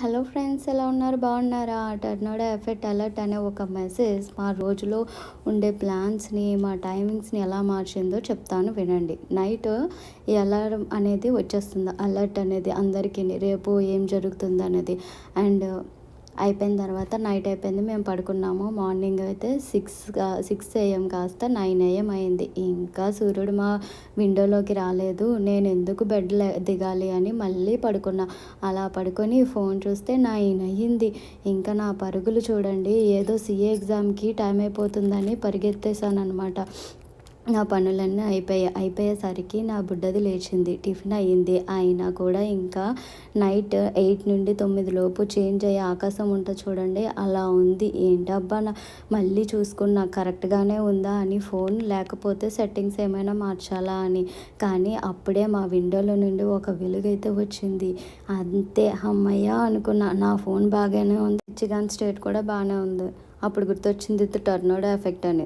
Hello friends, ఎలా ఉన్నారు? బాగున్నారా? టర్నాడో ఎఫెక్ట్ అలర్ట్ అనే ఒక మెసేజ్ మా రోజులో ఉండే ప్లాన్స్ని, మా టైమింగ్స్ని ఎలా మార్చిందో చెప్తాను, వినండి. నైట్ ఈ అలారం అనేది వచ్చేస్తుంది, అలర్ట్ అనేది అందరికీ రేపు ఏం జరుగుతుంది అనేది. అండ్ అయిపోయిన తర్వాత నైట్ అయిపోయింది, మేము పడుకున్నాము. మార్నింగ్ అయితే 6 AM కాస్త 9 AM అయింది. ఇంకా సూర్యుడు మా విండోలోకి రాలేదు. నేను ఎందుకు దిగాలి అని మళ్ళీ పడుకున్నా. అలా పడుకొని ఫోన్ చూస్తే 9 అయ్యింది. ఇంకా నా పరుగులు చూడండి, ఏదో CA ఎగ్జామ్కి టైం అయిపోతుందని పరిగెత్తేసాను అనమాట. నా పనులన్నీ అయిపోయేసరికి నా బుడ్డది లేచింది, టిఫిన్ అయ్యింది. అయినా కూడా ఇంకా నైట్ 8 నుండి 9 లోపు చేంజ్ అయ్యే ఆకాశం ఉంటుంది చూడండి, అలా ఉంది. ఏంటబ్బా మళ్ళీ చూసుకున్నా కరెక్ట్గానే ఉందా అని ఫోన్, లేకపోతే సెట్టింగ్స్ ఏమైనా మార్చాలా అని. కానీ అప్పుడే మా విండోలో నుండి ఒక వెలుగైతే వచ్చింది. అంతే, అమ్మయ్య అనుకున్నా. నా ఫోన్ బాగానే ఉంది, చిగాన్ స్టేట్ కూడా బాగానే ఉంది. అప్పుడు గుర్తొచ్చింది టర్నాడో ఎఫెక్ట్ అని.